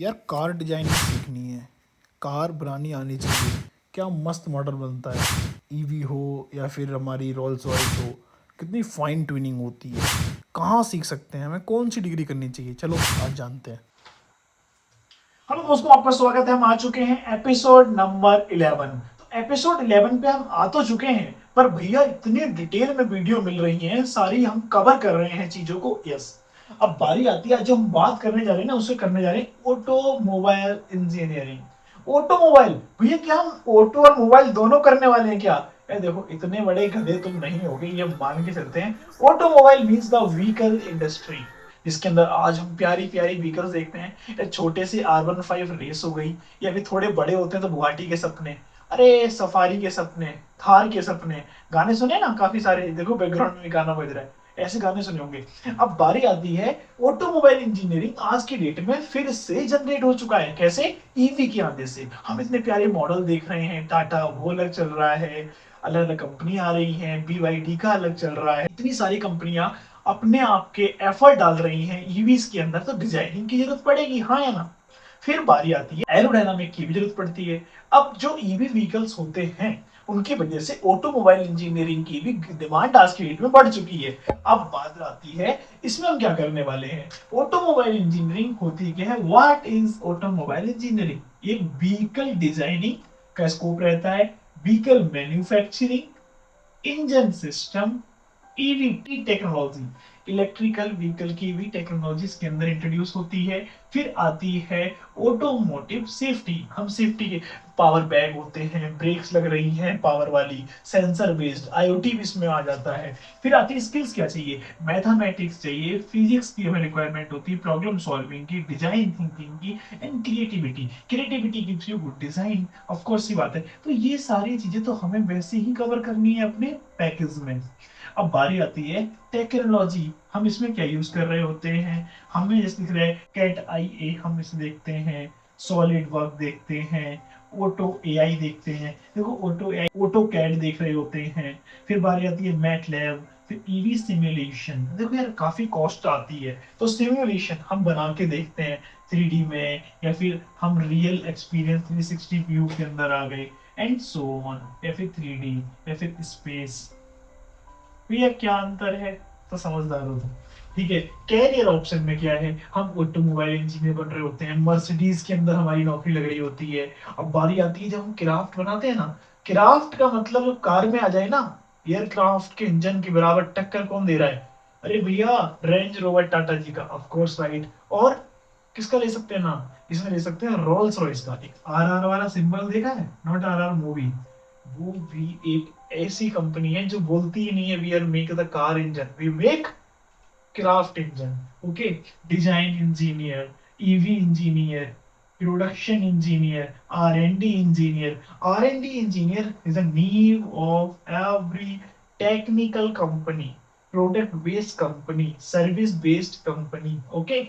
यार car designing सीखनी है। कार बनानी आनी चाहिए। क्या मस्त मॉडल बनता है। ईवी हो या फिर हमारी रोल्स रॉयस हो, कितनी फाइन ट्यूनिंग होती है। कहाँ सीख सकते हैं, हमें कौन सी डिग्री करनी चाहिए, चलो आज जानते हैं। हेलो दोस्तों, आपका स्वागत है। हम आ चुके हैं एपिसोड नंबर 11। तो एपिसोड 11 पे हम आ तो चुके हैं, पर भैया इतनी डिटेल में वीडियो मिल रही हैं, सारी हम कवर कर रहे हैं चीजों को। यस, अब बारी आती है जो हम बात करने जा रहे हैं ना, उससे करने जा रहे हैं ऑटोमोबाइल इंजीनियरिंग। ऑटोमोबाइल भैया, क्या हम ऑटो और मोबाइल दोनों करने वाले हैं क्या? देखो, इतने बड़े गधे तुम नहीं होगे, ये मान के चलते हैं। Automobile means the vehicle industry, जिसके अंदर आज हम प्यारी प्यारी व्हीकल्स देखते हैं। या छोटे से R15 रेस हो गई, या फिर थोड़े बड़े होते हैं तो बुगाटी के सपने, अरे सफारी के सपने, थार के सपने। गाने सुने ना काफी सारे, देखो बैकग्राउंड में भी गाना बज रहा है, ऐसे गाने सुने होंगे। अब बारी आती है, ऑटोमोबाइल इंजीनियरिंग आज की डेट में फिर से जनरेट हो चुका है। कैसे? ईवी के आने से हम इतने प्यारे मॉडल देख रहे हैं। टाटा वो अलग चल रहा है, अलग अलग कंपनी आ रही हैं, BYD का अलग चल रहा है। इतनी सारी कंपनियां अपने आप के एफर्ट डाल रही हैं ईवीज के अंदर, तो डिजाइनिंग की जरूरत पड़ेगी, हाँ या ना? फिर बारी आती है एरोडायनामिक की भी जरूरत पड़ती है। अब जो ईवी व्हीकल्स होते हैं, उनकी वजह से ऑटोमोबाइल इंजीनियरिंग की भी डिमांड आज की डेट में बढ़ चुकी है। अब बात आती है, इसमें हम क्या करने वाले हैं। ऑटोमोबाइल इंजीनियरिंग होती क्या है? What is automobile engineering? ये व्हीकल डिजाइनिंग का स्कोप रहता है, vehicle manufacturing, engine system, EV technology, electrical vehicle की भी टेक्नोलॉजी इसके अंदर इंट्रोड्यूस होती है। फिर आती है ऑटोमोटिव सेफ्टी। हम सेफ्टी के पावर बैग होते हैं, ब्रेक्स लग रही हैं पावर वाली, सेंसर बेस्ड IoT भी इसमें आ जाता है। फिर आती है स्किल्स, क्या चाहिए? मैथमेटिक्स चाहिए, फिजिक्स की हमें रिक्वायरमेंट होती है, प्रॉब्लम सॉल्विंग की, डिजाइन थिंकिंग की, and creativity. Creativity gives you good design, of course सी बात है। तो ये सारी चीजें तो हमें वैसे ही कवर करनी है अपने पैकेज में। अब बारी आती है टेक्नोलॉजी, हम इसमें क्या यूज कर रहे होते हैं। हमें जैसे दिख रहा है CAT IA, हम इसे देखते हैं। सॉलिड वर्क देखते हैं, ऑटो AI देखते हैं। देखो, ऑटो AI, ऑटो कैड देख रहे होते हैं। फिर बारी आती है मैटलैब, फिर ईवी सिमुलेशन। देखो यार, काफी कॉस्ट आती है, तो सिमुलेशन हम बना के देखते हैं 3D में, या फिर हम रियल एक्सपीरियंस 360 व्यू के अंदर आ गए, एंड सो ऑन। या फिर 3D, या फिर स्पेस। भैया क्या अंतर है? तो समझदार हो तुम। ठीक है, कैरियर ऑप्शन में क्या है? हम ऑटोमोबाइल इंजीनियर बन रहे होते हैं, मर्सिडीज के अंदर हमारी नौकरी लग रही होती है। अब बारी आती है जब हम क्राफ्ट बनाते हैं ना, क्राफ्ट का मतलब जो कार में आ जाए ना, एयरक्राफ्ट के इंजन की बराबर टक्कर कौन दे रहा है? अरे भैया, रेंज रोवर टाटा जी का, ऑफ कोर्स राइट। और किसका ले सकते हैं नाम? इसमें ले सकते हैं रोल्स रॉयस का। एक RR वाला सिंबल देखा है, नॉट RR मूवी। वो भी एक ऐसी कंपनी है जो बोलती ही नहीं है we are make the car engine, we make craft engine. Okay, design engineer, EV engineer, production engineer, R&D engineer. R&D engineer is the नीव of every technical company, product based company, service based company. Okay,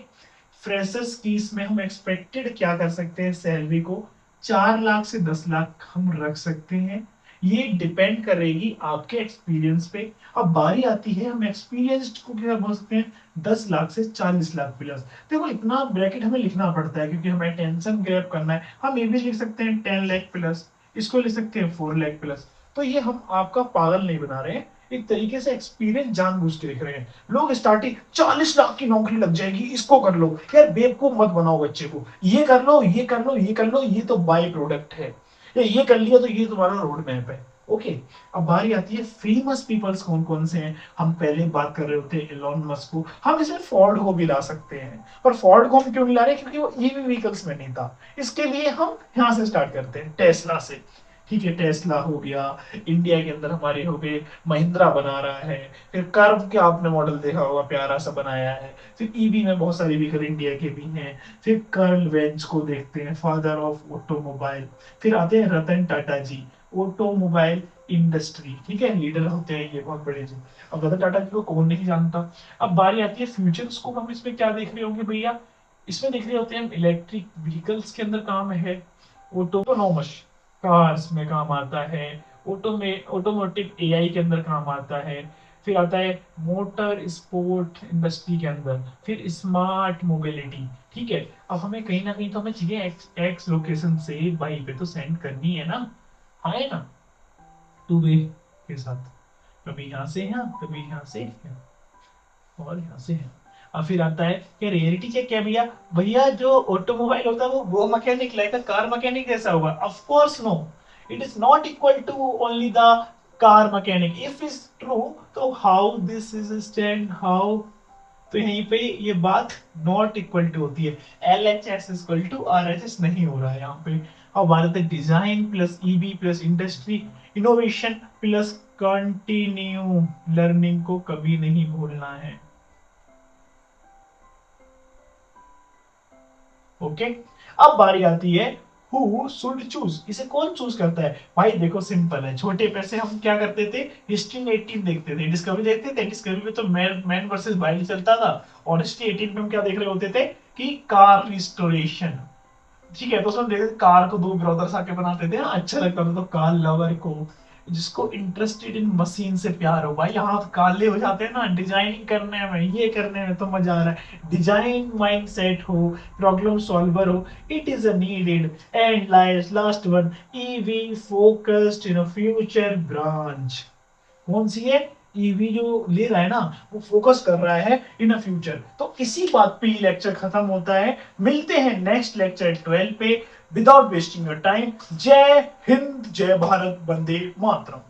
freshers की इसमें हम expected क्या कर सकते हैं, salary को 4 लाख से 10 लाख हम रख सकते हैं। ये डिपेंड करेगी आपके एक्सपीरियंस पे। अब बारी आती है, हम एक्सपीरियंस्ड को क्या बोल सकते हैं, 10 लाख से 40 लाख प्लस। देखो, इतना ब्रैकेट हमें लिखना पड़ता है क्योंकि हमें टेंशन ग्रैब करना है। हम ये भी लिख सकते हैं 10 लाख प्लस, इसको लिख सकते हैं 4 लाख प्लस। तो ये हम आपका पागल नहीं बना रहे हैं, एक तरीके से एक्सपीरियंस जानबूझ के लिख रहे हैं। लोग स्टार्टिंग 40 लाख की नौकरी लग जाएगी, इसको कर लो। यार बेवकूफ मत बनाओ बच्चे को, ये कर लो, ये कर लो, ये कर लो, ये तो बाई प्रोडक्ट है। ये कर लिया तो ये तुम्हारा रोड मैप है। ओके, अब बारी आती है फेमस पीपल्स कौन कौन से हैं। हम पहले बात कर रहे होते हैं एलॉन मस्क को, हम इसमें फोर्ड को भी ला सकते हैं। पर फोर्ड को हम क्यों नहीं ला रहे? क्योंकि वो ईवी व्हीकल्स में नहीं था। इसके लिए हम यहाँ से स्टार्ट करते हैं, टेस्ला से। ठीक है, टेस्ला हो गया। इंडिया के अंदर हमारे हो गए, महिंद्रा बना रहा है। फिर कर्व के आपने मॉडल देखा होगा, प्यारा सा बनाया है। फिर ईवी में बहुत सारी व्हीकल इंडिया के भी हैं। फिर कर्ल वेंच को देखते हैं, फादर ऑफ ऑटोमोबाइल। फिर आते हैं रतन टाटा जी, ऑटोमोबाइल इंडस्ट्री, ठीक है, लीडर होते हैं ये बहुत बड़े जी। अब रतन टाटा जी को कौन नहीं जानता। अब बारी आती है फ्यूचर स्कोप, हम इसमें क्या देख रहे होंगे भैया? इसमें देख रहे होते हैं इलेक्ट्रिक व्हीकल्स के अंदर काम है, ऑटोनोमस कार्स में काम आता है, ऑटो में ऑटोमोटिव AI के अंदर काम आता है, फिर आता है मोटर स्पोर्ट इंडस्ट्री के अंदर, फिर स्मार्ट मोबिलिटी। ठीक है, अब हमें कहीं ना कहीं तो हमें चीजें एक्स एक्स लोकेशन से वाई पे तो सेंड करनी है ना, है ना, टू वे के साथ, कभी यहाँ से यहाँ, कभी यहाँ से यहाँ, और यहाँ से यहाँ। और फिर आता है कि रियलिटी चेक क्या भैया, भैया जो ऑटोमोबाइल होता है वो मैकेनिक लाइक कार मैकेनिक जैसा होगा? Of course no, it is not equal to only the car mechanic. If is true, तो how this is stand, how, तो यहीं पे ये बात नॉट इक्वल टू होती है, L H S equal to R H S नहीं हो रहा है यहाँ पे। अब भारत है design plus EB plus industry innovation plus continue learning को कभी नहीं भूलना है। ओके, अब बारी आती है हु शुड चूज, इसे कौन चूज करता है? भाई देखो सिंपल है, छोटे पैसे हम क्या करते थे, हिस्ट्री 18 देखते थे, डिस्कवरी देखते थे, डिस्कवरी में तो मैन वर्सेस वाइल्ड चलता था, और हिस्ट्री 18 में हम क्या देख रहे होते थे कि कार रिस्टोरेशन। ठीक है, तो उसमें देखते कार को दो ब्रदर्स आके बनाते थे ना, अच्छा लगता था। तो कार लवर को, जिसको इंटरेस्टेड इन मशीन से प्यार हो, भाई यहाँ काले हो जाते हैं ना डिजाइनिंग करने में, ये करने में तो मजा आ रहा है, डिजाइन माइंडसेट हो, प्रॉब्लम सॉल्वर हो, it is a needed. And last one, EV focused in a future branch. कौन सी है? ईवी जो ले रहा है ना, वो फोकस कर रहा है इन अ फ्यूचर। तो इसी बात पे ये लेक्चर खत्म होता है, मिलते हैं नेक्स्ट लेक्चर 12 पे। विदाउट वेस्टिंग योर टाइम, जय हिंद, जय भारत, वंदे मातरम।